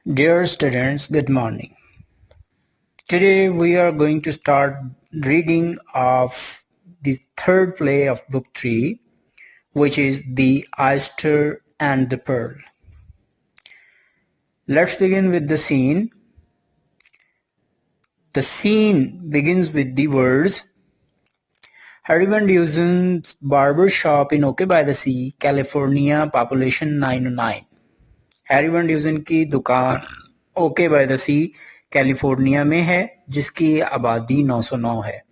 Dear students, good morning. Today we are going to start reading of the third play of book 3, which is The Oyster and the Pearl. Let's begin with the scene. The scene begins with the words, Harry Van Dusen's barber shop in Oak by the Sea, California, population 909. Harry Van Dusen की दुकान Okay by the Sea California में है जिसकी आबादी 909 है.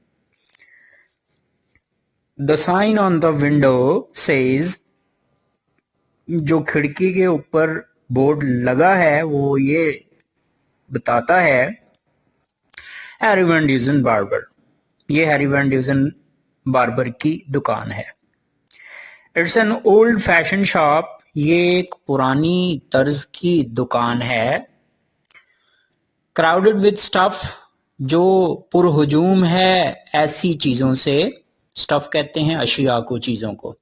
The sign on the window says, जो खिड़की के ऊपर बोर्ड लगा है वो ये बताता है हैरी वन ड्यूजन बार्बर. ये हैरी वन ड्यूजन बार्बर की दुकान है. It's an old fashion shop, ये एक पुरानी तर्ज की दुकान है. क्राउडेड विद स्टफ, जो पुरहुजूम है ऐसी चीजों से. स्टफ कहते हैं अशिया को, चीजों को.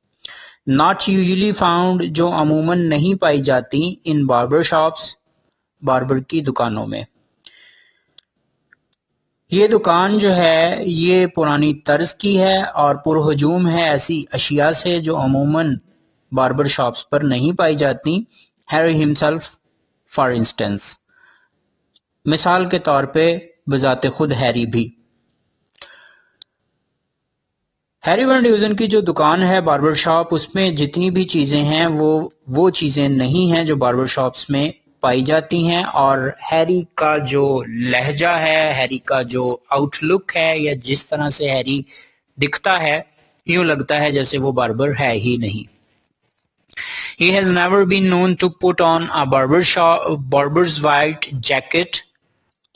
नॉट यूजुअली फाउंड, जो अमूमन नहीं पाई जाती. इन बार्बर शॉप्स, बार्बर की दुकानों में. ये दुकान जो है ये पुरानी तर्ज की है और पुरहुजूम है ऐसी अशिया से जो अमूमन बार्बर शॉप्स पर नहीं पाई जाती. हैरी हिमसेल्फ फॉर इंस्टेंस, मिसाल के तौर पे बजाते खुद हैरी भी. हैरी वन ड्यूजन की जो दुकान है बार्बर शॉप, उसमें जितनी भी चीजें हैं वो चीजें नहीं हैं जो बार्बर शॉप्स में पाई जाती हैं. और हैरी का जो लहजा है, हैरी का जो आउटलुक है, या जिस तरह से हैरी दिखता है, यूं लगता है जैसे वो बार्बर है ही नहीं. He has never been known to put on a barber's white jacket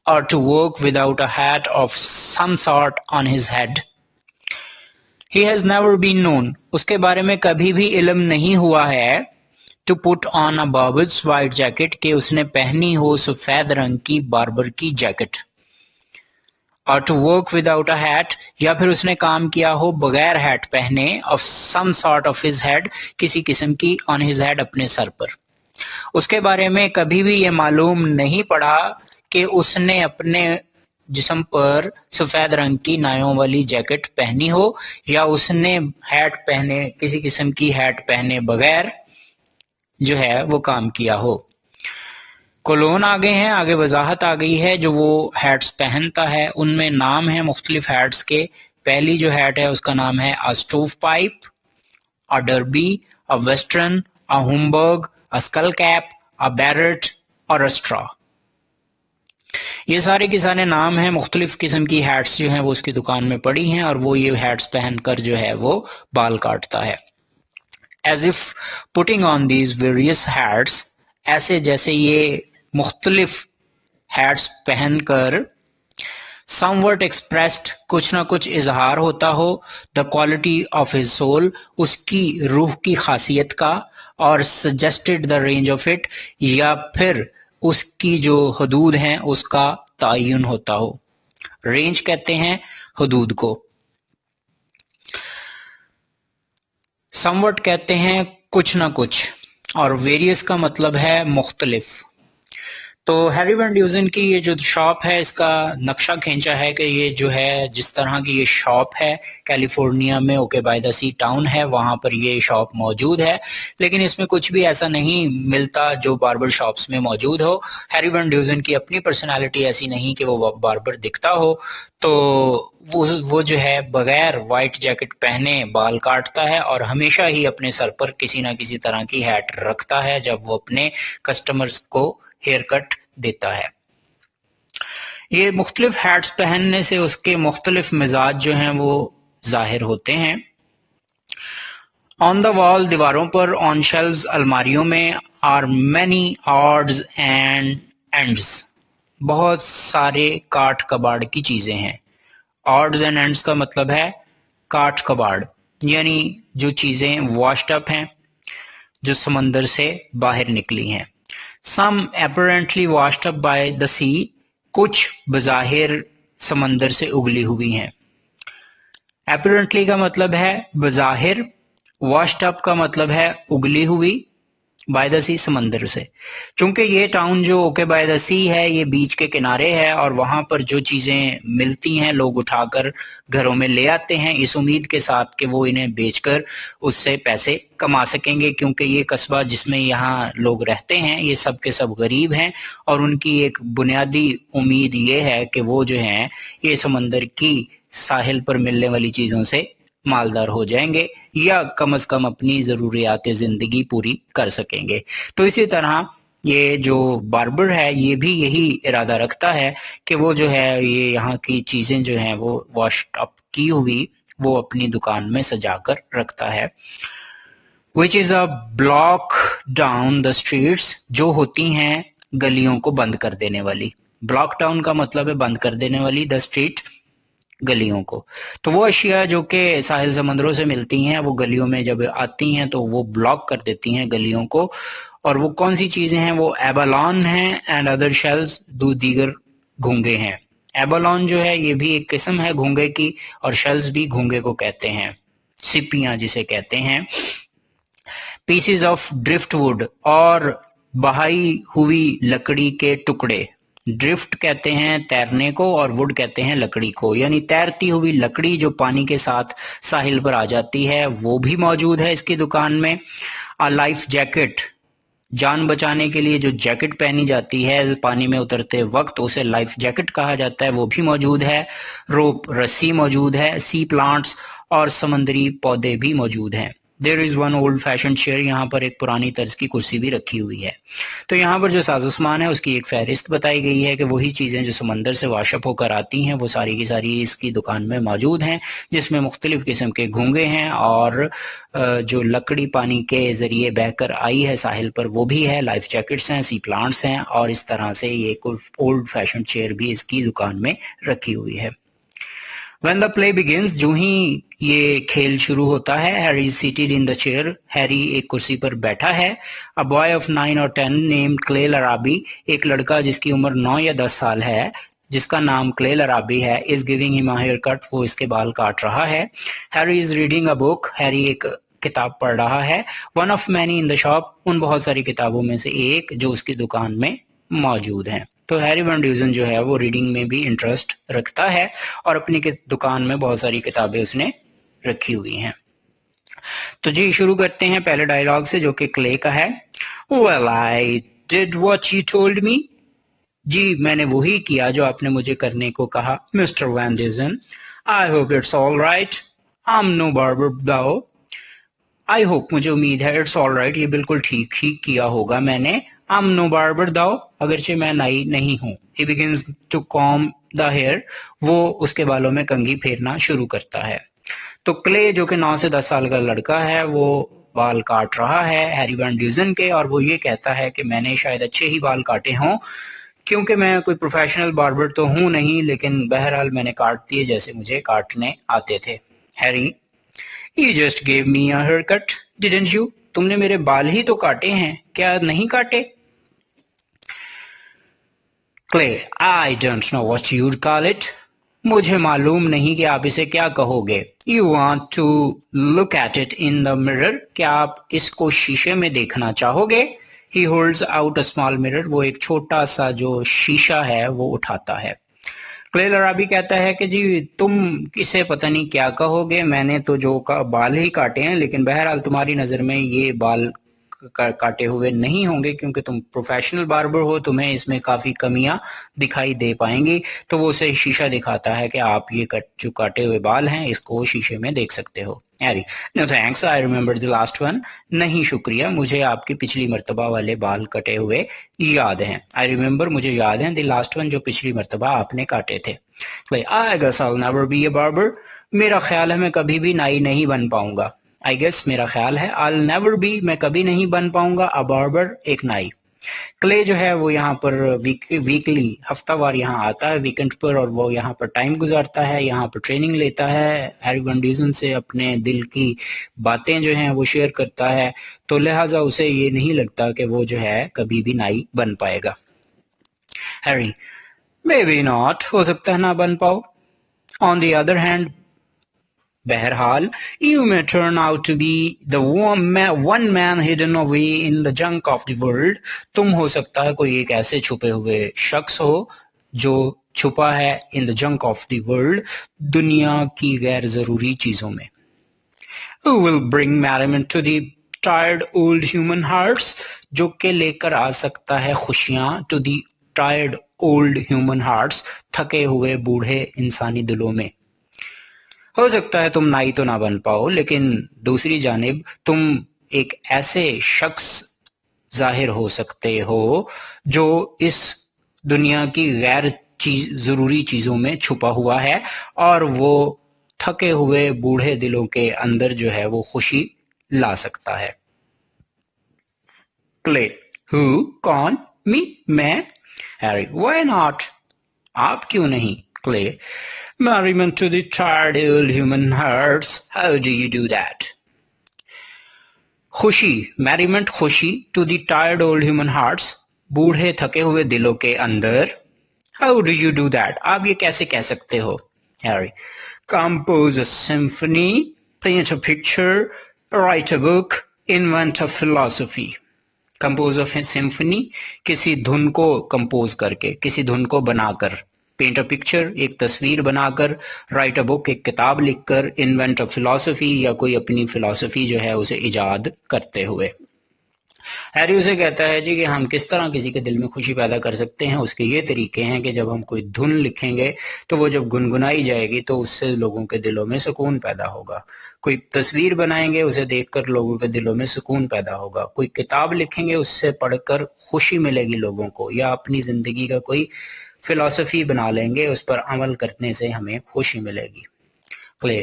or to work without a hat of some sort on his head. He has never been known, उसके बारे में कभी भी इल्म नहीं हुआ है. To put on a barber's white jacket, कि उसने पहनी हो सफेद रंग की बार्बर की जैकेट. और to work without a hat, या फिर उसने काम किया हो बगैर हैट पहने. Of some sort of his head, किसी किस्म की. ऑन हिज हेड, अपने सर पर. उसके बारे में कभी भी ये मालूम नहीं पड़ा कि उसने अपने जिस्म पर सफेद रंग की नायों वाली जैकेट पहनी हो, या उसने हैट पहने, किसी किस्म की हैट पहने बगैर जो है वो काम किया हो. कोलोन आ गए हैं, आगे वजाहत आ गई है. जो वो हैट्स पहनता है उनमें नाम है मुख्तलिफ हैट्स के. पहली जो हैट है उसका नाम है a stove pipe, a derby, a western, a homburg, a skull cap, a beret और अ स्ट्रॉ. ये सारे के सारे नाम हैं. मुख्तलिफ किस्म की हैट्स जो हैं वो उसकी दुकान में पड़ी हैं और वो ये हैट्स पहनकर जो है वो बाल काटता है. As if putting on these various hats, ऐसे जैसे ये मुख्तलिफ हैट्स पहनकर समवट एक्सप्रेस्ड, कुछ ना कुछ इजहार होता हो. The quality of his soul, उसकी रूह की खासियत का. और suggested the range of it, या फिर उसकी जो हदूद हैं उसका तयन होता हो. रेंज कहते हैं हदूद को. समवट कहते हैं कुछ ना कुछ, और वेरियस का मतलब है मुख्तलिफ. तो हैरी वन ड्यूजन की ये जो शॉप है इसका नक्शा खींचा है कि ये जो है जिस तरह की ये शॉप है कैलिफोर्निया में okay by the sea town है, वहां पर ये शॉप मौजूद है. लेकिन इसमें कुछ भी ऐसा नहीं मिलता जो बार्बर शॉप्स में मौजूद हो. हैरी वन ड्यूजन की अपनी पर्सनालिटी ऐसी नहीं कि वो बार्बर दिखता हो. तो वो जो है बगैर वाइट जैकेट पहने बाल काटता है और हमेशा ही अपने सर पर किसी ना किसी तरह की हैट रखता है जब वो अपने कस्टमर्स को हेयर कट देता है. ये मुख्तलिफ हैट्स पहनने से उसके मुख्तलिफ मिजाज जो हैं वो जाहिर होते हैं. ऑन द वॉल, दीवारों पर. ऑन शेल्व्स, अलमारियों में. Are many odds and ends, बहुत सारे काट कबाड़ की चीजें हैं. ऑड्स एंड एंड्स का मतलब है काट कबाड़, यानी जो चीजें वॉश्ड अप हैं, जो समंदर से बाहर निकली हैं. Some apparently washed up by the sea, कुछ बज़ाहिर समंदर से उगली हुई हैं. Apparently का मतलब है बज़ाहिर, washed up का मतलब है उगली हुई, बाय द सी, समंदर से। चूंकि ये टाउन जो ओके बाय द सी है, ये बीच के किनारे है और वहां पर जो चीजें मिलती हैं लोग उठाकर घरों में ले आते हैं इस उम्मीद के साथ कि वो इन्हें बेचकर उससे पैसे कमा सकेंगे, क्योंकि ये कस्बा जिसमें यहाँ लोग रहते हैं ये सब के सब गरीब हैं और उनकी एक बुनियादी उम्मीद ये है कि वो जो है ये समंदर की साहिल पर मिलने वाली चीजों से मालदार हो जाएंगे या कम से कम अपनी जरूरियात जिंदगी पूरी कर सकेंगे। तो इसी तरह ये जो बार्बर है ये भी यही इरादा रखता है कि वो जो है ये यहाँ की चीजें जो हैं वो वॉश अप की हुई वो अपनी दुकान में सजाकर रखता है। Which is a block down the streets, जो होती हैं गलियों को बंद कर देने वाली। ब्लॉक डाउन का मतलब है बंद कर देने वाली, द स्ट्रीट गलियों को। तो वो अशिया जो कि साहिल समंदरों से मिलती हैं वो गलियों में जब आती हैं तो वो ब्लॉक कर देती हैं गलियों को। और वो कौन सी चीजें हैं? वो एबालॉन हैं एंड अदर शेल्स, दो दीगर घोंगे हैं। एबालॉन जो है ये भी एक किस्म है घोंगे की और शेल्स भी घोंगे को कहते हैं, सिपियां जिसे कहते हैं। पीसेस ऑफ ड्रिफ्टवुड, और बहाई हुई लकड़ी के टुकड़े। ड्रिफ्ट कहते हैं तैरने को और वुड कहते हैं लकड़ी को, यानी तैरती हुई लकड़ी जो पानी के साथ साहिल पर आ जाती है वो भी मौजूद है इसकी दुकान में। अ लाइफ जैकेट, जान बचाने के लिए जो जैकेट पहनी जाती है पानी में उतरते वक्त उसे लाइफ जैकेट कहा जाता है, वो भी मौजूद है। रोप, रस्सी मौजूद है। सी प्लांट्स, और समंदरी पौधे भी मौजूद हैं। There is one old fashion chair, यहाँ पर एक पुरानी तर्ज की कुर्सी भी रखी हुई है। तो यहाँ पर जो साजोसामान है उसकी एक फहरिस्त बताई गई है कि वही चीज़ें जो समंदर से वाशअप होकर आती हैं वो सारी की सारी इसकी दुकान में मौजूद हैं, जिसमें मुख्तलिफ किस्म के घोंगे हैं और जो लकड़ी पानी के जरिए बहकर आई है साहिल पर वो भी है। लाइफ जैकेट्स हैं, सी प्लांट्स हैं और इस तरह से ये कुछ ओल्ड फैशन चेयर भी इसकी दुकान में रखी हुई है। When the play begins, जो ही ये खेल शुरू होता है, Harry is seated in the chair, Harry एक कुर्सी पर बैठा है। अ बॉय ऑफ 9 और 10 नेम्ड क्ले लराबी, एक लड़का जिसकी उम्र 9 या 10 साल है जिसका नाम क्ले लराबी है, is giving him a hair cut, वो इसके बाल काट रहा है। Harry is reading a book, Harry एक किताब पढ़ रहा है। One of many in the shop, उन बहुत सारी किताबों में से एक जो उसकी दुकान में मौजूद है। तो हैरी वैन ड्यूजन जो है वो रीडिंग में भी इंटरेस्ट रखता है और अपनी दुकान में बहुत सारी किताबें उसने रखी हुई हैं। तो जी शुरू करते हैं पहले डायलॉग से जो कि क्ले का है। Well I did what you told me, जी मैंने वही किया जो आपने मुझे करने को कहा। Mister Van Dusen, I hope it's all right, I am no barber दाओ। आई होप, मुझे उम्मीद है, इट्स ऑल राइट, ये बिल्कुल ठीक ही किया होगा मैंने। I'm no barber though, अगरचे मैं नाई नहीं हूँ। He begins to comb the hair, वो उसके बालों में कंघी फेरना शुरू करता है। तो क्ले जो कि 9 से 10 साल का लड़का है वो बाल काट रहा है हैरी वैन ड्यूजन के, और वो ये कहता है कि मैंने शायद अच्छे ही बाल काटे हों क्योंकि मैं कोई प्रोफेशनल बार्बर तो हूँ नहीं, लेकिन बहरहाल मैंने काट दिए जैसे मुझे काटने आते थे। Harry, You just gave me a haircut, didn't you? तुमने मेरे बाल ही तो काटे हैं, क्या नहीं काटे? Clay, I don't know what you'd call it. मुझे मालूम नहीं कि आप इसे क्या कहोगे। You want to look at it in the mirror? क्या आप इसको शीशे में देखना चाहोगे? He holds out a small mirror. वो एक छोटा सा जो शीशा है वो उठाता है। क्ले लराबी कहता है कि जी तुम इसे पता नहीं क्या कहोगे, मैंने तो जो बाल ही काटे हैं, लेकिन बहरहाल तुम्हारी नजर में ये बाल काटे हुए नहीं होंगे क्योंकि तुम प्रोफेशनल बार्बर हो, तुम्हें इसमें काफी कमियां दिखाई दे पाएंगी। तो वो उसे शीशा दिखाता है कि आप ये जो काटे हुए बाल हैं इसको शीशे में देख सकते हो। Harry, no thanks, I remember the last one. नहीं शुक्रिया, मुझे आपकी पिछली मर्तबा वाले बाल कटे हुए याद हैं। आई रिमेम्बर, मुझे याद है, द लास्ट वन, जो पिछली मर्तबा आपने काटे थे। I guess I will never be a barber, मेरा ख्याल है मैं कभी भी नाई नहीं बन पाऊंगा। आई गेस मेरा ख्याल है, आई विल नेवर बी, मैं कभी नहीं बन पाऊंगा, अ बार्बर, एक नाई। क्ले जो है वो यहाँ पर वीकली हफ्तावार यहाँ आता है वीकेंड पर, और वो यहाँ पर टाइम गुजारता है, यहाँ पर ट्रेनिंग लेता है, हैरी वैन ड्यूजन से अपने दिल की बातें जो हैं वो शेयर करता है। तो लिहाजा उसे ये नहीं लगता कि वो जो है कभी भी नाई बन पाएगा। हैरी, मे बी नॉट, हो सकता है ना बन पाओ। ऑन द अदर हैंड, बहरहाल, you may turn out to be the one man hidden away in the junk of the world. तुम हो सकता है कोई एक ऐसे छुपे हुए शख्स हो जो छुपा है in the junk of the world, दुनिया की गैर जरूरी चीजों में. Who will bring merriment to the tired old human hearts? जो के लेकर आ सकता है खुशियां to the tired old human hearts, थके हुए बूढ़े इंसानी दिलों में. हो सकता है तुम नाई तो ना बन पाओ, लेकिन दूसरी जानिब तुम एक ऐसे शख्स जाहिर हो सकते हो जो इस दुनिया की गैर जरूरी चीजों में छुपा हुआ है और वो थके हुए बूढ़े दिलों के अंदर जो है वो खुशी ला सकता है. क्ले, हु, कौन, मी, मैं. हैरी, व्हाई नॉट, आप क्यों नहीं. Clay, merriment to the tired old human hearts. How do you do that? खुशी, merriment खुशी to the tired old human hearts, बूढ़े थके हुए दिलों के अंदर. How do you do that? आप ये कैसे कह सकते हो. Harry, compose a symphony, paint a picture, write a book, invent a philosophy. Compose a symphony, किसी धुन को कंपोज करके, किसी धुन को बनाकर. पेंट अ पिक्चर, एक तस्वीर बनाकर. राइट अ बुक, एक किताब लिखकर. इन्वेंट अ फिलॉसफी, या कोई अपनी फिलॉसफी जो है उसे इजाद करते हुए. हैरी उसे कहता है जी कि हम किस तरह किसी के दिल में खुशी पैदा कर सकते हैं. उसके ये तरीके हैं कि जब हम कोई धुन लिखेंगे तो वो जब गुनगुनाई जाएगी तो उससे लोगों के दिलों में सुकून पैदा होगा. कोई तस्वीर बनाएंगे, उसे देखकर लोगों के दिलों में सुकून पैदा होगा. कोई किताब लिखेंगे, उससे पढ़कर खुशी मिलेगी लोगों को. या अपनी जिंदगी का कोई फिलॉसफी बना लेंगे, उस पर अमल करने से हमें खुशी मिलेगी. Play,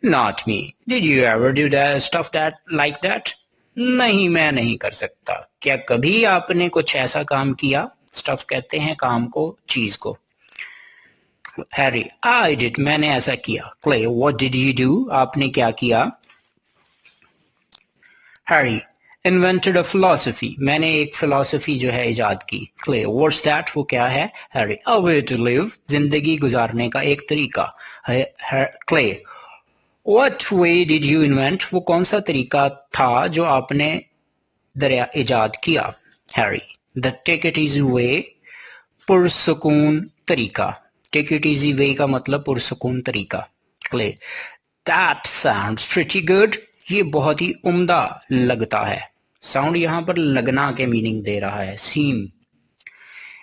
not me. Did you ever do that stuff like that? नहीं, मैं नहीं कर सकता. क्या कभी आपने कुछ ऐसा काम किया. स्टफ कहते हैं काम को, चीज को. हैरी, I did, मैंने ऐसा किया. Clay, what did you do? आपने क्या किया. हैरी, invented a philosophy, मैंने एक फिलॉसफी जो है इजाद की. Clay, what's that? वो क्या है. Harry, a way to live, जिंदगी गुजारने का एक तरीका. Clay, what way did you invent? वो कौन सा तरीका था जो आपने इजाद किया. Harry, the take it easy way, पुरसुकून तरीका. take it easy way का मतलब पुरसुकून तरीका. Clay, that sounds pretty good. ये बहुत ही उम्दा लगता है. साउंड यहाँ पर लगना के मीनिंग दे रहा है. सीम,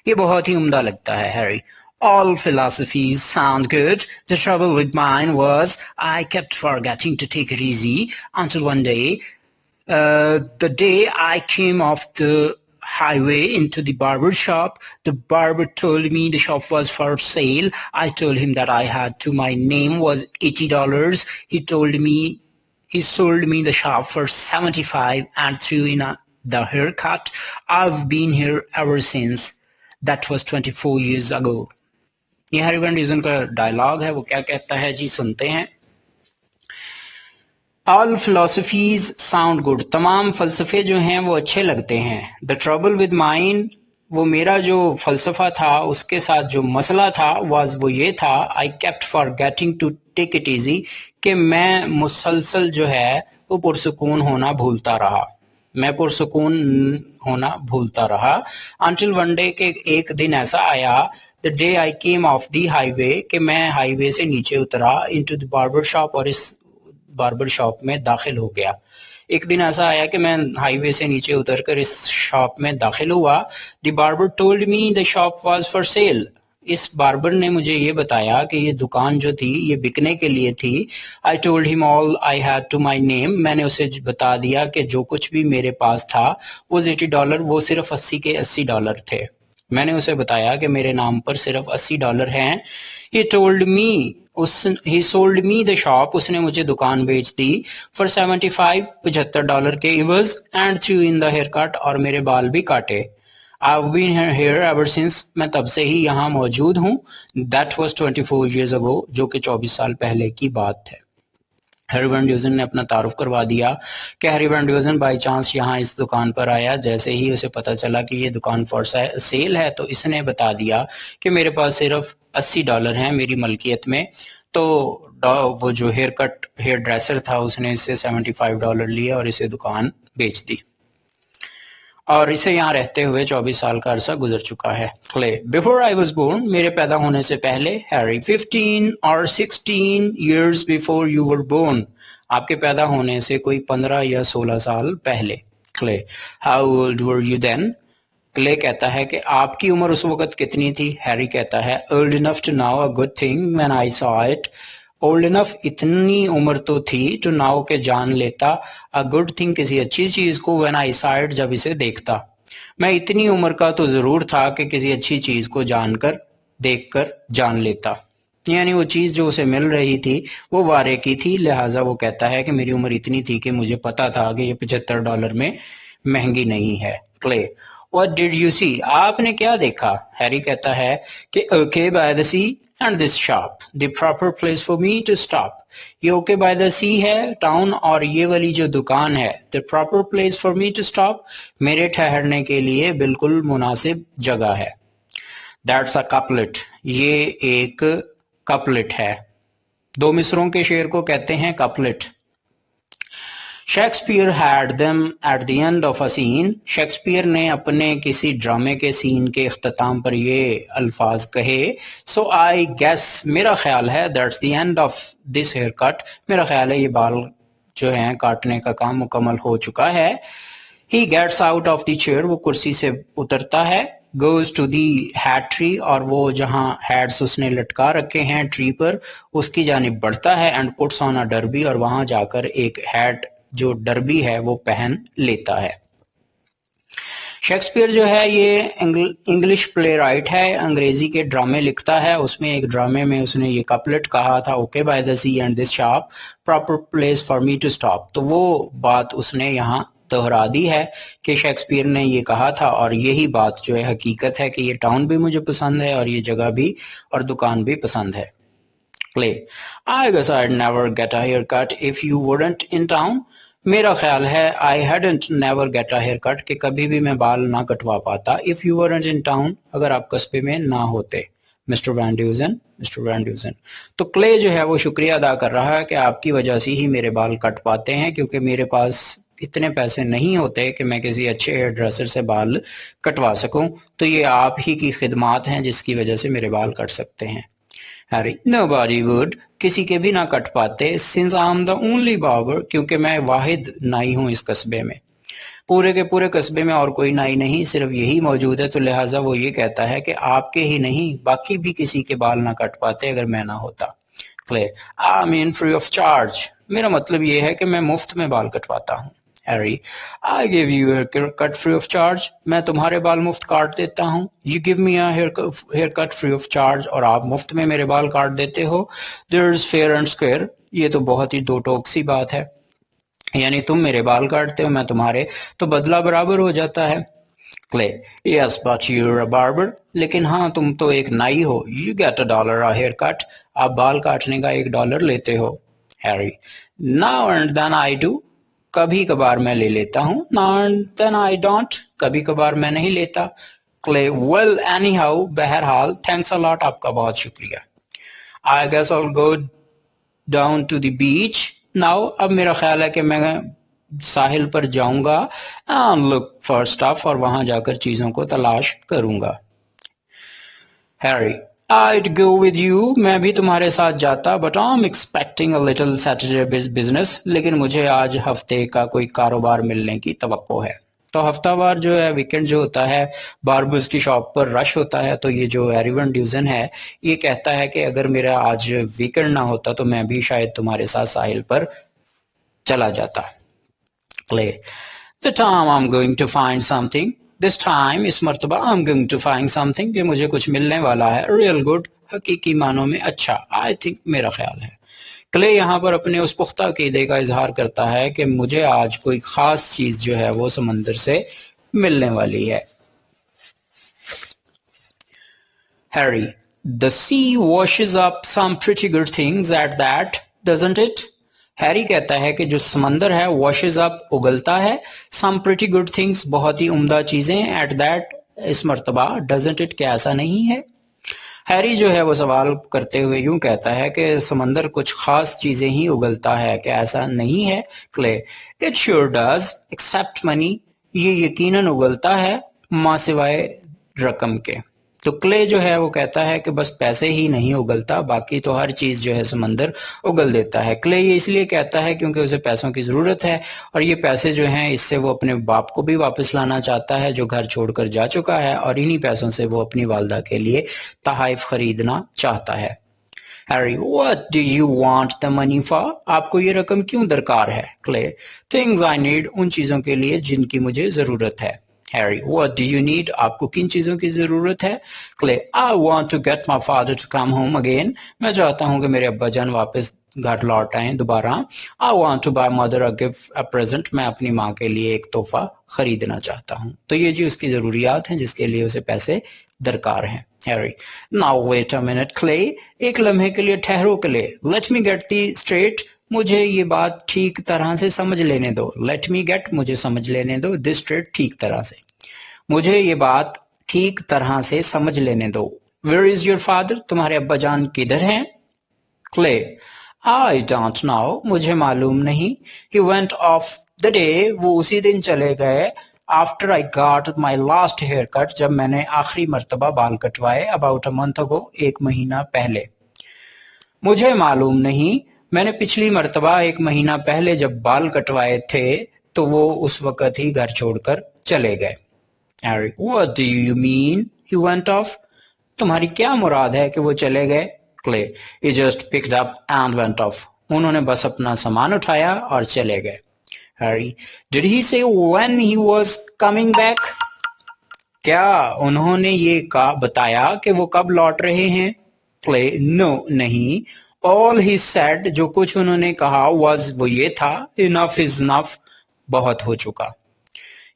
ये बहुत ही उम्दा लगता है. Harry, all philosophies sound good. The trouble with mine was I kept forgetting to take it easy until one day, the day I came off the highway into the barber shop. The barber told me the shop was for sale. I told him that I had to. My name was $80. He sold me the shop for $75 and threw in the haircut. I've been here ever since. That was 24 years ago. ये Harry Van Dussen का dialogue है. वो क्या कहता है जी, सुनते हैं. All philosophies sound good. तमाम फलसफे जो हैं वो अच्छे लगते हैं. The trouble with mine, वो मेरा जो फलसफा था उसके साथ जो मसला था was वो ये था, I kept forgetting to take it easy, कि मैं मुसलसल जो है वो पुरसुकून होना भूलता रहा. मैं पुरसुकून होना भूलता रहा. Until one day, के एक दिन ऐसा आया, the day I came off the highway, कि मैं हाईवे से नीचे उतरा, into the barber shop, और इस बार्बर शॉप में दाखिल हो गया. एक दिन ऐसा आया कि मैं हाईवे से नीचे उतरकर इस शॉप में दाखिल हुआ. The barber told me the shop was for sale. इस बार्बर ने मुझे ये बताया कि ये दुकान जो थी ये बिकने के लिए थी. I told him all I had to my name. मैंने उसे बता दिया कि जो कुछ भी मेरे पास था वो $80, वो सिर्फ 80 के $80 थे. मैंने उसे बताया कि मेरे नाम पर सिर्फ $80 हैं. He told me, he sold me the shop, उसने मुझे दुकान बेच दी for $75 के इवज, and threw in the haircut, और मेरे बाल भी काटे. I've been here ever since, मैं तब से ही यहाँ मौजूद हूँ. That was 24 years ago, जो कि 24 साल पहले की बात है. हैरी वैन ड्यूसन ने अपना तारुफ करवा दिया कि Harry Van Dusen by chance यहाँ इस दुकान पर आया. जैसे ही उसे पता चला कि ये दुकान फॉर सेल है तो इसने बता दिया कि मेरे पास सिर्फ $80 हैं मेरी मलकियत में. तो वो जो हेयर ड्रेसर था उसने इससे $75 लिया और इसे दुकान बेच दी और इसे यहाँ रहते हुए 24 साल का अरसा गुजर चुका है। Clay, before I was born, मेरे पैदा होने से पहले। हैरी, 15 और 16 years before you were born, आपके पैदा होने से कोई 15 या 16 साल पहले। Clay, how old were you then? Clay कहता है कि आपकी उम्र उस वक्त कितनी थी? हैरी कहता है, old enough to know a good thing when I saw it. Old enough, इतनी उम्र तो थी, टू नाउ के जान लेता, अ गुड थिंग किसी अच्छी चीज को, व्हेन आई सॉ इट जब इसे देखता। मैं इतनी उम्र का तो जरूर था कि किसी अच्छी चीज को जानकर देखकर जान लेता। यानी वो चीज जो उसे मिल रही थी वो वारे की थी, लिहाजा वो कहता है कि मेरी उम्र इतनी थी कि मुझे पता था कि ये $75 में महंगी नहीं है। Clay, what did you see? आपने क्या देखा? हैरी कहता है कि okay by the sea and this shop, the proper place for me to stop. ये ओके बाय द सी है टाउन और ये वाली जो दुकान है the proper place for me to stop, मेरे ठहरने के लिए बिल्कुल मुनासिब जगह है। दैट्स अ कपलेट, ये एक कपलेट है। दो मिसरों के शेर को कहते हैं couplet. Shakespeare had them at the end of a scene, Shakespeare ने अपने किसी ड्रामे के सीन के इख्तिताम पर ये अल्फाज कहे। सो आई गेस, मेरा ख्याल है, that's the end of this haircut, मेरा ख्याल है ये बाल जो हैं काटने का काम मुकम्मल हो चुका है। He gets out of the chair, वो कुर्सी से उतरता है। Goes to the hat tree, और वो जहां हैट्स उसने लटका रखे हैं ट्री पर उसकी जानिब बढ़ता है। And puts on a derby, और वहां जाकर एक हैट जो डरबी है वो पहन लेता है। शेक्सपियर जो है ये इंग्लिश प्ले राइट है, अंग्रेजी के ड्रामे लिखता है। उसमें एक ड्रामे में उसने ये कपलेट कहा था, okay by the sea and this shop, proper place for me to stop. तो वो बात उसने यहाँ दोहरा दी है कि शेक्सपियर ने ये कहा था, और यही बात जो है हकीकत है कि ये टाउन भी मुझे पसंद है और ये जगह भी और दुकान भी पसंद है। Play, I guess I'd never get a haircut if you weren't in town. मेरा ख्याल है I hadn't never get a haircut कि कभी भी मैं बाल ना कटवा पाता if you weren't in town, अगर आप कस्बे में ना होते। Mister Van Dusen. तो क्ले जो है वो शुक्रिया अदा कर रहा है कि आपकी वजह से ही मेरे बाल कट पाते हैं, क्योंकि मेरे पास इतने पैसे नहीं होते कि मैं किसी अच्छे हेयर ड्रेसर से बाल कटवा सकूं, तो ये आप ही की खिदमात हैं जिसकी वजह से मेरे बाल कट सकते हैं। हैरी, nobody would, किसी के भी ना कट पाते, since I'm the only barber, क्योंकि मैं वाहिद नाई हूँ इस कस्बे में। पूरे के पूरे कस्बे में और कोई नाई नहीं, सिर्फ यही मौजूद है, तो लिहाजा वो ये कहता है कि आपके ही नहीं बाकी भी किसी के बाल ना कट पाते अगर मैं ना होता। Clay, I mean free of charge, मेरा मतलब ये है कि मैं मुफ्त में बाल कटवाता हूँ। Harry, I give you haircut free of charge, मैं तुम्हारे बाल मुफ्त काट देता हूँ। You give me a hair cut free of charge, और आप मुफ्त में मेरे बाल काट देते हो। There is fair and square, ये तो बहुत ही दो टोक सी बात है, यानी तुम मेरे बाल काटते हो मैं तुम्हारे, तो बदला बराबर हो जाता है। Clay, yes but you're a barber, लेकिन हाँ तुम तो एक नाई हो। You get $1 a hair cut, आप बाल काटने का $1 लेते हो। Harry, now and then I do, कभी कभार मैं ले लेता हूँ। Now and then I don't, कभी कभार मैं नहीं लेता। क्ले, वेल एनी हाउ, बहरहाल, थैंक्स अ लॉट, आपका बहुत शुक्रिया। I guess I will go down to the beach now, अब मेरा ख्याल है कि मैं साहिल पर जाऊंगा। लुक फॉर स्टफ, और वहां जाकर चीजों को तलाश करूंगा। Harry, I'd go with you, मैं भी तुम्हारे साथ जाता, but I'm expecting a little Saturday business, लेकिन मुझे आज हफ्ते का कोई कारोबार मिलने की तवक्को है। तो हफ्तावार जो है, वीकेंड जो होता है, बार्बर्स की शॉप पर रश होता है, तो ये जो हैरी वैन ड्यूजन है ये कहता है कि अगर मेरा आज वीकेंड ना होता तो मैं भी शायद तुम्हारे साथ साहिल पर चला जाता। Play, the time I'm going to find something, this time, इस मर्तबा, I'm going to find something, कि मुझे कुछ मिलने वाला है, real good, हकीकी मानों में अच्छा, I think, मेरा ख्याल है। क्ले यहाँ पर अपने उस पुख्ता अकीदे का इजहार करता है कि मुझे आज कोई खास चीज जो है वो समंदर से मिलने वाली है। Harry, the sea washes up some pretty good things at that, doesn't it? Harry कहता है कि जो समंदर है वॉशेज अप, उगलता है, सम प्रिटी गुड थिंग्स, बहुत ही उम्दा चीजें, एट दैट, इस मर्तबा, डजंट इट, क्या ऐसा नहीं है? हैरी जो है वो सवाल करते हुए यूं कहता है कि समंदर कुछ खास चीजें ही उगलता है, क्या ऐसा नहीं है? Clay, it sure does accept money, ये यकीनन उगलता है माँ सिवाय रकम के। तो क्ले जो है वो कहता है कि बस पैसे ही नहीं उगलता, बाकी तो हर चीज जो है समंदर उगल देता है। क्ले ये इसलिए कहता है क्योंकि उसे पैसों की जरूरत है और ये पैसे जो हैं इससे वो अपने बाप को भी वापस लाना चाहता है जो घर छोड़कर जा चुका है, और इन्हीं पैसों से वो अपनी वालदा के लिए तहाइफ खरीदना चाहता है। Harry, what do you want the money for? आपको ये रकम क्यों दरकार है? क्ले, things I need, उन चीजों के लिए जिनकी मुझे जरूरत है। Harry, what do you need? आपको किन चीजों की जरूरत है? Clay, I want to get my father to come home again. मैं चाहता हूं कि मेरे अब्बा जान वापस घर लौट आए दोबारा। I want to buy mother a gift, a present. मैं अपनी माँ के लिए एक तोहफा खरीदना चाहता हूँ। तो ये जी उसकी जरूरियात हैं जिसके लिए उसे पैसे दरकार हैं। Harry, now wait a minute Clay, एक लम्हे के लिए ठहरो Clay, let me get the straight, मुझे ये बात ठीक तरह से समझ लेने दो। लेट मी गेट, मुझे समझ लेने दो, दिस स्ट्रेट, ठीक तरह से, मुझे ये बात ठीक तरह से समझ लेने दो। वेयर इज योर फादर, तुम्हारे अब्बा जान किधर हैं? क्ले, आई डोंट नो, मुझे मालूम नहीं। He went off the day, वो उसी दिन चले गए। After I got my last haircut, जब मैंने आखिरी मर्तबा बाल कटवाए। अबाउट अ मंथ अगो, एक महीना पहले। मुझे मालूम नहीं, मैंने पिछली मर्तबा एक महीना पहले जब बाल कटवाए थे तो वो उस वक्त ही घर छोड़कर चले गए। Harry, what do you mean he went of, तुम्हारी क्या मुराद है कि वो चले गए? Clay, he just picked up and went of, उन्होंने बस अपना सामान उठाया और चले गए। हैरी, डिड ही से when he was coming back, क्या उन्होंने ये बताया कि वो कब लौट रहे हैं? क्ले, नो, नहीं। ऑल ही सेड, जो कुछ उन्होंने कहा, वाज, वो ये था, इनफ इज इनफ, बहुत हो चुका।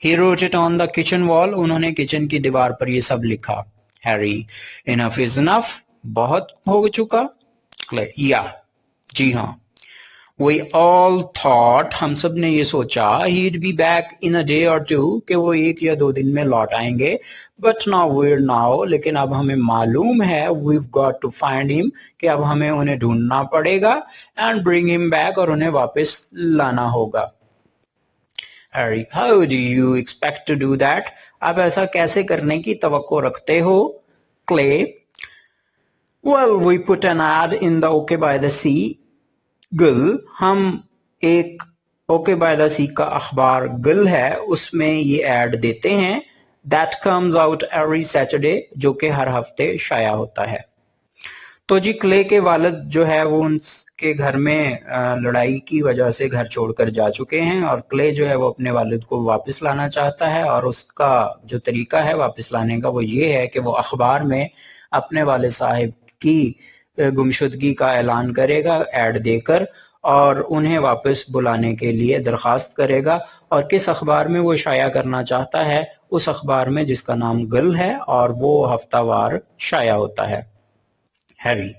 He wrote it on the kitchen wall, उन्होंने किचन की दीवार पर ये सब लिखा। हैरी, इनफ इज इनफ, बहुत हो चुका? क्ले, या, जी हाँ। We all thought, हम सब ने ये सोचा, he'd be back in a day or two, कि वो एक या दो दिन में लौट आएंगे। But now we're now, लेकिन अब हमें मालूम है, we've got to find him, कि अब हमें उन्हें ढूंढना पड़ेगा, and bring him back, और उन्हें वापस लाना होगा। Harry, how do you expect to do that? आप ऐसा कैसे करने की तवक्को रखते हो? Clay, well, we put an ad in the OK by the Sea गुल, हम एक ओके बाय द सी का अखबार गुल है उसमें ये ऐड देते हैं। That comes out every Saturday, जो कि हर हफ्ते शाया होता है। तो जी क्ले के वालिद जो है वो उनके घर में लड़ाई की वजह से घर छोड़कर जा चुके हैं और क्ले जो है वो अपने वालिद को वापस लाना चाहता है, और उसका जो तरीका है वापस लाने का वो ये है कि वो अखबार में अपने वालिद साहिब की गुमशुदगी का ऐलान करेगा ऐड देकर, और उन्हें वापस बुलाने के लिए दरखास्त करेगा। और किस अखबार में वो शाया करना चाहता है? उस अखबार में जिसका नाम गुल है और वो हफ्तावार शाया होता है। हैरी,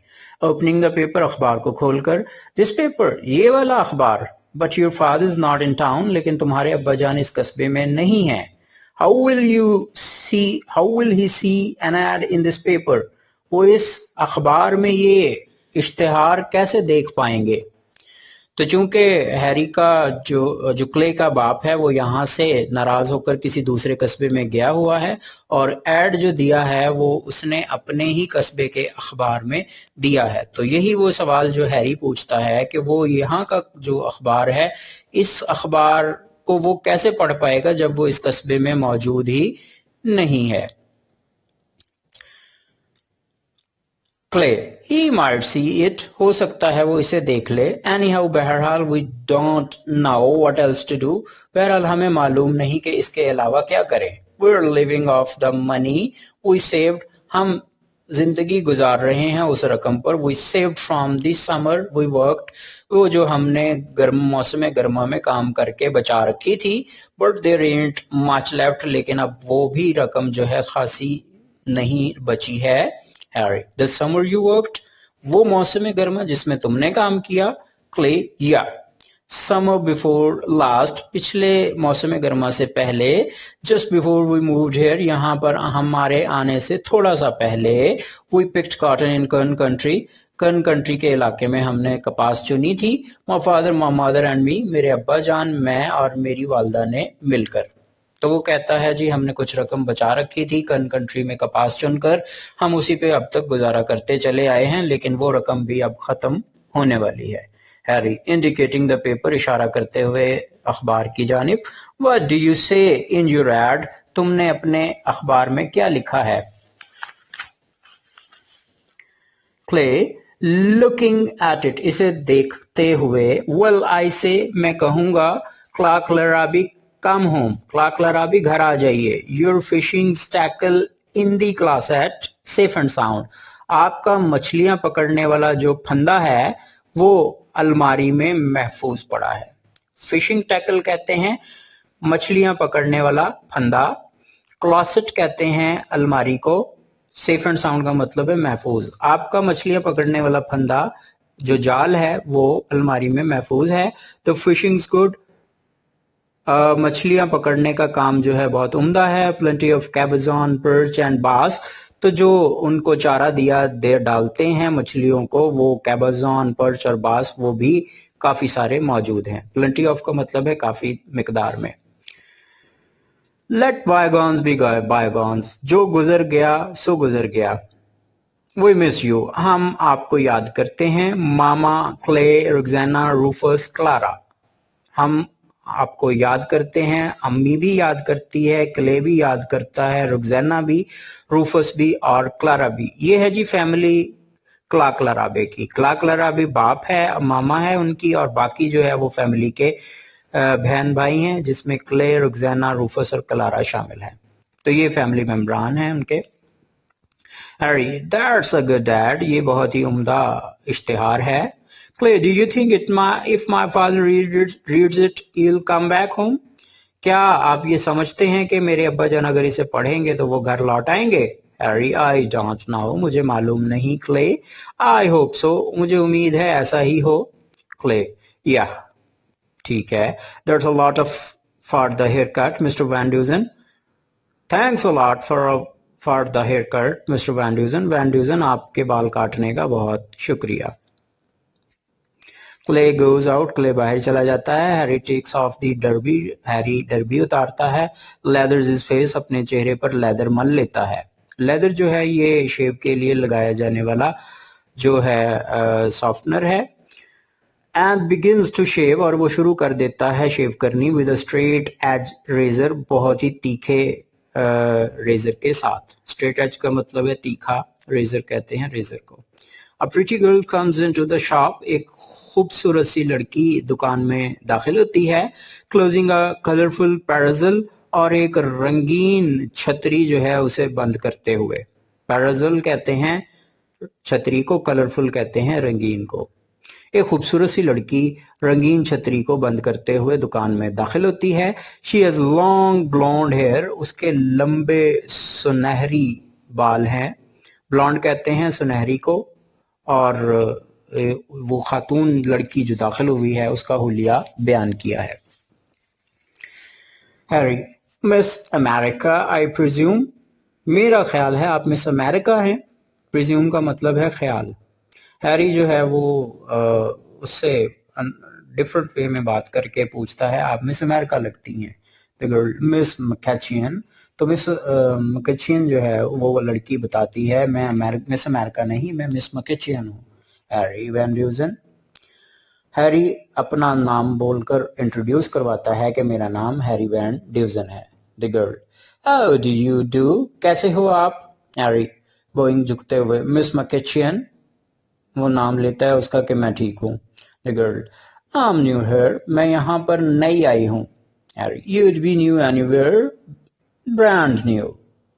ओपनिंग द पेपर, अखबार को खोलकर, दिस पेपर, ये वाला अखबार, but your father is not in town, लेकिन तुम्हारे अब्बा जान इस कस्बे में नहीं है। How will he see an ad in this paper, वो इस अखबार में ये इश्तिहार कैसे देख पाएंगे? तो चूंकि हैरी का जो क्ले का बाप है वो यहाँ से नाराज होकर किसी दूसरे कस्बे में गया हुआ है, और एड जो दिया है वो उसने अपने ही कस्बे के अखबार में दिया है। तो यही वो सवाल जो हैरी पूछता है कि वो यहाँ का जो अखबार है, इस अखबार को वो कैसे पढ़ पाएगा जब वो इस कस्बे में मौजूद ही नहीं है। Clay, he might see it, हो सकता है वो इसे देख ले। anyhow, बहरहाल, we don't know what else to do, बहरहाल हमें मालूम नहीं कि इसके अलावा क्या करें। we're living off the money we saved, हम जिंदगी गुजार रहे हैं उस रकम पर। we saved from the summer we worked, वो जो हमने मौसम गर्मा में काम करके बचा रखी थी। but there ain't much left, लेकिन अब वो भी रकम जो है खासी नहीं बची है। Harry, the summer you worked, वो मौसम गर्मा जिसमें तुमने काम किया। क्ले, या, समर बिफोर लास्ट, पिछले मौसम गर्मा से पहले, just before we moved here, यहाँ पर हमारे आने से थोड़ा सा पहले, वी पिक्ड कॉटन इन कर्न कंट्री, कर्न कंट्री के इलाके में हमने कपास चुनी थी, my father, my mother and me, मेरे अब्बा जान, मैं और मेरी वालदा ने मिलकर। तो वो कहता है जी हमने कुछ रकम बचा रखी थी कर्न कंट्री में कपास चुनकर, हम उसी पे अब तक गुजारा करते चले आए हैं, लेकिन वो रकम भी अब खत्म होने वाली है। हैरी इंडिकेटिंग द पेपर, इशारा करते हुए अखबार की जानिब। व्हाट डू यू से इन योर एड, तुमने अपने अखबार में क्या लिखा है? क्ले लुकिंग एट इट, इसे देखते हुए। वेल आई से, मैं कहूंगा। Clark Larabee come home, Clark Larabee घर आ जाइए। Your fishing tackle in the class at safe and sound, आपका मछलियां पकड़ने वाला जो फंदा है वो अलमारी में महफूज पड़ा है। फिशिंग टैकल कहते हैं मछलियां पकड़ने वाला फंदा, क्लॉसेट कहते हैं अलमारी को, सेफ एंड साउंड का मतलब है महफूज। आपका मछलियां पकड़ने वाला फंदा जो जाल है वो अलमारी में महफूज है। तो फिशिंग्स गुड, मछलियां पकड़ने का काम जो है बहुत उम्दा है। प्लेंटी ऑफ कैबेजॉन, पर्च एंड बास, तो जो उनको चारा दिया दे डालते हैं मछलियों को, वो कैबेजॉन, पर्च और बास वो भी काफी सारे मौजूद हैं। प्लेंटी ऑफ का मतलब है काफी मिकदार में। लेट बायगॉन्स बी बायगॉन्स, जो गुजर गया सो गुजर गया। वी मिस यू, हम आपको याद करते हैं। मामा, क्ले, रोक्साना, रूफस, क्लारा, हम आपको याद करते हैं। अम्मी भी याद करती है, क्ले भी याद करता है, रोक्साना भी, रूफस भी और क्लारा भी। ये है जी फैमिली क्लार्क लराबे की। क्लार्क लराबे बाप है, मामा है उनकी, और बाकी जो है वो फैमिली के बहन भाई हैं, जिसमें क्ले, रोक्साना, रूफस और क्लारा शामिल हैं। तो ये फैमिली मेंबरान हैं उनके। Harry, that's a good dad, ये बहुत ही उम्दा इश्तिहार है। Clay, do you think if my father reads it he'll come back home? क्या आप ये समझते हैं कि मेरे अब्बा जान अगर इसे पढ़ेंगे तो वो घर लौट आएंगे? हैरी, आई डोंट नो, मुझे मालूम नहीं। क्ले, आई होप सो, मुझे उम्मीद है ऐसा ही हो। क्ले, या ठीक है। There's a lot of for the haircut, Mr. Van Dusen. Thanks a lot for the haircut, Mr. Van Dusen. Van Dusen, आपके बाल काटने का बहुत शुक्रिया। Clay goes out, Clay बाहर चला जाता है। Harry takes off the derby, Harry derby उतारता है। Leathers his face, अपने चेहरे पर लेदर मल लेता है। लेदर जो है ये शेव के लिए लगाया जाने वाला जो है सॉफ्टनर है। एंड बिगिंस टू शेव, और वो शुरू कर देता है शेव करनी। With a straight edge razor, बहुत ही तीखे रेजर के साथ। स्ट्रेट एज का मतलब है तीखा, रेजर कहते हैं रेजर को। A pretty girl comes into the shop, एक खूबसूरत सी लड़की दुकान में दाखिल होती है। क्लोजिंग अ कलरफुल पैरासोल, और एक रंगीन छतरी जो है उसे बंद करते हुए। पैरासोल कहते हैं छतरी को, कलरफुल कहते हैं रंगीन को। एक खूबसूरत सी लड़की रंगीन छतरी को बंद करते हुए दुकान में दाखिल होती है। She has long blonde hair, उसके लंबे सुनहरी बाल हैं। ब्लॉन्ड कहते हैं सुनहरी को, और वो खातून लड़की जो दाखिल हुई है उसका हुलिया बयान किया है। Harry, miss America I presume, मेरा ख्याल है आप मिस अमेरिका हैं। प्रिज्यूम का मतलब है ख्याल। हैरी जो है वो उससे डिफरेंट वे में बात करके पूछता है, आप मिस अमेरिका लगती हैं। द गर्ल, मिस मैकेचियन, तो मिस मैकेचियन जो है वो लड़की बताती है, मैं मिस अमेरिका नहीं, मैं मिस मैकेचियन हूँ। हैरी वैन ड्यूजन, हैरी अपना नाम बोलकर इंट्रोड्यूस करवाता है कि मेरा नाम हैरी वैन ड्यूजन है। The girl, how do you do, कैसे हो आप? हैरी बोइंग, झुकते हुए। मिस मैकेचियन, वो नाम लेता है उसका कि मैं ठीक हूँ। The girl, I am new here, मैं यहाँ पर नई आई हूँ। Harry, you'd be new anywhere, brand new.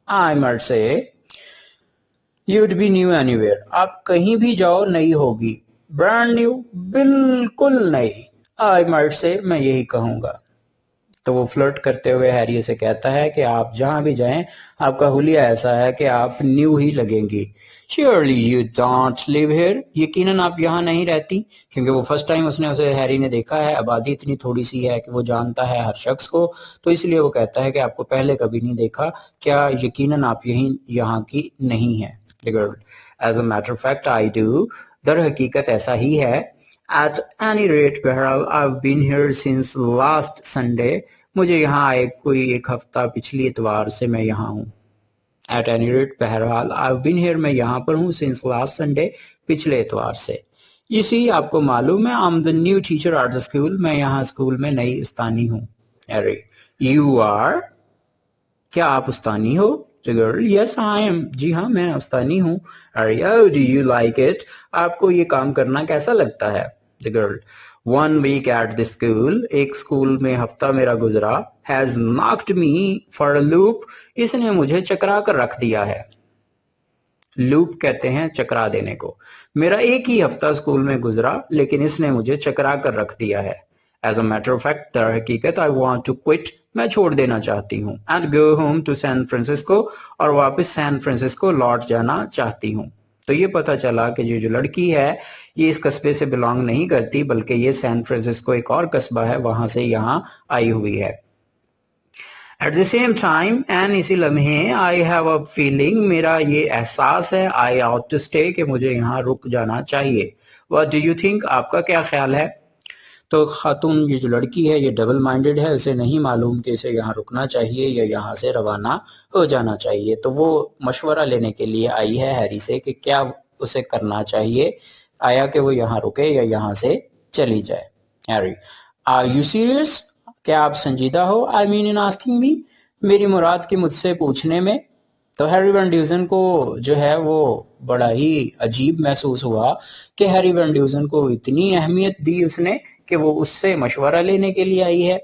I must say you'd be new anywhere, आप कहीं भी जाओ नई होगी। ब्रांड न्यू, बिल्कुल नई। आई मस्ट से, मैं यही कहूंगा। तो वो फ्लर्ट करते हुए हैरी से कहता है कि आप जहां भी जाएं आपका हुलिया ऐसा है कि आप न्यू ही लगेंगी। Surely you don't live here, यकीनन आप यहाँ नहीं रहती, क्योंकि वो फर्स्ट टाइम उसे हैरी ने देखा है। आबादी इतनी थोड़ी सी है कि वो जानता है हर शख्स को, तो इसलिए वो कहता है कि आपको पहले कभी नहीं देखा, क्या यकीनन आप यहाँ की नहीं है। The girl, as a matter of fact I do, दर हकीकत ऐसा ही है। At any rate, बहरहाल I've been here since last Sunday. मुझे यहाँ आए कोई एक हफ्ता पिछली इतवार से मैं यहाँ हूँ। At any rate, बहरहाल I've been here, मैं यहाँ पर हूँ since last Sunday, पिछले इतवार से। इसी आपको मालूम है I'm the new teacher at the school, मैं यहाँ स्कूल में नई उस्तानी हूँ। Harry, you are, क्या आप उस्तानी हो? The girl, yes I am, जी हाँ मैं उस्तानी हूँ। Harry, oh do you like it, आपको ये काम करना कैसा लगता है? The girl, 1 week at the school, एक स्कूल में हफ्ता मेरा गुजरा, has knocked me for a loop, इसने मुझे चकरा कर रख दिया है। लूप कहते हैं चकरा देने को। मेरा एक ही हफ्ता स्कूल में गुजरा, लेकिन इसने मुझे चकरा कर रख दिया है। As a matter of fact, दर हकीकत, आई वॉन्ट टू क्विट, मैं छोड़ देना चाहती हूँ। And go home to San Francisco, और वापस सैन फ्रांसिस्को लौट जाना चाहती हूँ। तो ये पता चला कि ये जो लड़की है ये इस कस्बे से बिलोंग नहीं करती, बल्कि ये सैन फ्रांसिस्को एक और कस्बा है, वहां से यहाँ आई हुई है। At the same time, and इसी लम्हे, आई हैव अ फीलिंग, मेरा ये एहसास है, आई आउट टू स्टे, कि मुझे यहाँ रुक जाना चाहिए। व्हाट डू यू थिंक, आपका क्या ख्याल है? तो खातून, ये जो लड़की है ये डबल माइंडेड है, उसे नहीं मालूम कि इसे यहाँ रुकना चाहिए या यहाँ से रवाना हो जाना चाहिए। तो वो मशवरा लेने के लिए आई है हैरी से कि क्या उसे करना चाहिए, आया कि वो यहाँ रुके या यहाँ से चली जाए। हैरी, आर यू सीरियस, क्या आप संजीदा हो? I mean in asking me, मेरी मुराद की मुझसे पूछने में। तो हैरी वैन ड्यूजन को जो है वो बड़ा ही अजीब महसूस हुआ कि हैरी वैन ड्यूजन को इतनी अहमियत दी उसने कि वो उससे मशवरा लेने के लिए आई है।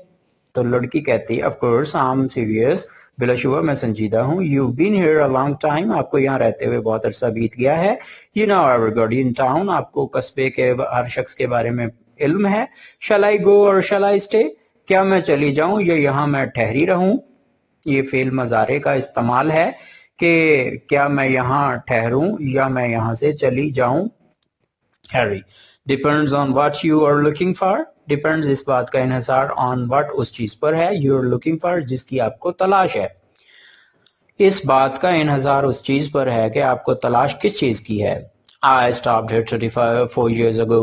तो लड़की कहती है, of course I am serious, बिलाशुबा मैं संजीदा हूँ। You been here a long time, आपको यहाँ रहते हुए बहुत अरसा बीत गया है। You know everybody in town, आपको कस्बे के हर शख्स के बारे में इल्म है। शैल आई गो और शैल आई स्टे, क्या मैं चली जाऊं या यहाँ मैं ठहरी रहूं? ये फेल मजारे का इस्तेमाल है कि क्या मैं यहाँ ठहरूं या मैं यहाँ से चली जाऊं। Harry, depends on what you are looking for, depends इस बात का इन्हिसार ऑन व्हाट उस चीज पर है, यू आर लुकिंग फॉर जिसकी आपको तलाश है। इस बात का इन्हिसार उस चीज पर है कि आपको तलाश किस चीज की है। I stopped here 34 years ago,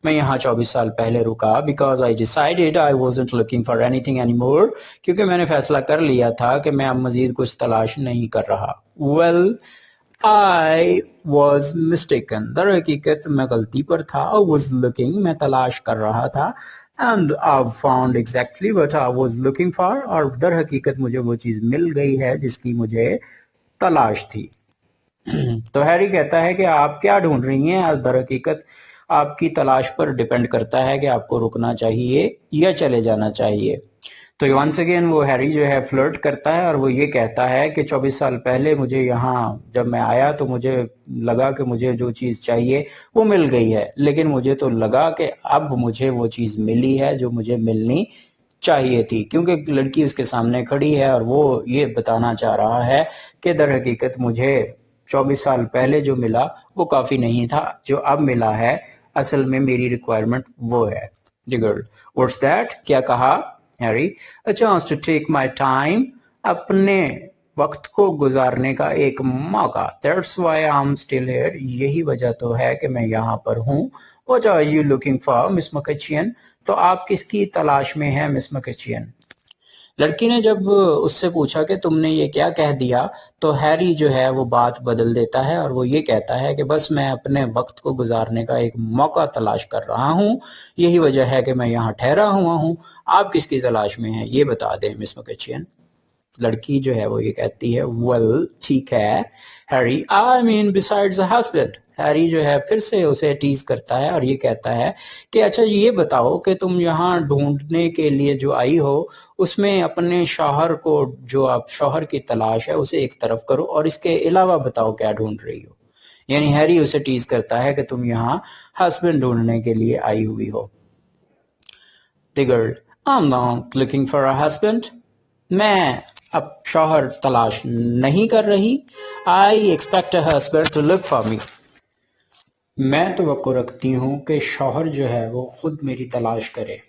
मैं यहाँ 24 साल पहले रुका, because I decided I wasn't looking for anything anymore, क्योंकि मैंने फैसला कर लिया था कि मैं अब मजीद कुछ तलाश नहीं कर रहा। Well, I was mistaken, दर हकीकत मैं गलती पर था। I was looking, मैं तलाश कर रहा था। And I've found exactly what I was looking for, और दर हकीकत मुझे वो चीज मिल गई है जिसकी मुझे तलाश थी। तो हैरी कहता है कि आप क्या ढूंढ रही हैं, दर हकीकत आपकी तलाश पर डिपेंड करता है कि आपको रुकना चाहिए या चले जाना चाहिए। तो वंस अगेन वो हैरी जो है फ्लर्ट करता है और वो ये कहता है कि 24 साल पहले मुझे यहाँ जब मैं आया तो मुझे लगा कि मुझे जो चीज चाहिए वो मिल गई है, लेकिन मुझे तो लगा कि अब मुझे वो चीज मिली है जो मुझे मिलनी चाहिए थी, क्योंकि लड़की उसके सामने खड़ी है और वो ये बताना चाह रहा है कि दर हकीकत मुझे 24 साल पहले जो मिला वो काफी नहीं था, जो अब मिला है असल में मेरी रिक्वायरमेंट वो है। द गर्ल, व्हाट्स दैट, क्या कहा? Harry, a chance to take my time, अपने वक्त को गुजारने का एक मौका। That's why I am still here, यही वजह तो है कि मैं यहाँ पर हूँ। What are you looking for miss McCheon, तो आप किसकी तलाश में हैं मिस मकचियन? लड़की ने जब उससे पूछा कि तुमने ये क्या कह दिया, तो हैरी जो है वो बात बदल देता है और वो ये कहता है कि बस मैं अपने वक्त को गुजारने का एक मौका तलाश कर रहा हूँ, यही वजह है कि मैं यहाँ ठहरा हुआ हूँ। आप किसकी तलाश में हैं ये बता दें मिस मकचियन। लड़की जो है वो ये कहती है, वेल ठीक है Harry, I mean besides a husband. Harry जो है फिर से उसे टीज करता है और ये कहता है कि अच्छा ये बताओ कि तुम यहाँ ढूंढने के लिए जो आई हो उसमें अपने शौहर को, जो आप शौहर की तलाश है उसे एक तरफ करो और इसके अलावा बताओ क्या ढूंढ रही हो। यानी हैरी उसे टीज करता है कि तुम यहाँ हस्बैंड ढूंढने के लिए आई हुई हो। The girl, I'm not looking for a husband. मैं अब शौहर तलाश नहीं कर रही. I expect a husband to look for me. मैं तवक्को रखती हूँ कि शौहर जो है वो खुद मेरी तलाश करे.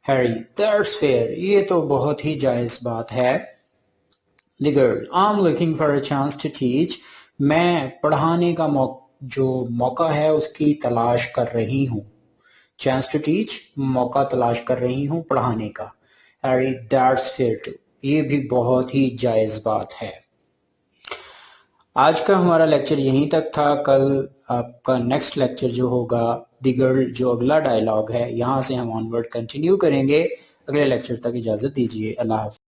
Harry, that's fair. ये तो बहुत ही जायज़ बात है. The girl, I'm looking for a chance to teach. मैं पढ़ाने का जो मौका है उसकी तलाश कर रही हूँ. Chance to teach, मौका तलाश कर रही हूँ पढ़ाने का. Harry, that's fair too. ये भी बहुत ही जायज़ बात है. आज का हमारा लेक्चर यहीं तक था. कल आपका नेक्स्ट लेक्चर जो होगा द गर्ल, जो अगला डायलॉग है, यहाँ से हम ऑनवर्ड कंटिन्यू करेंगे. अगले लेक्चर तक इजाज़त दीजिए. अल्लाह हाफ़िज़.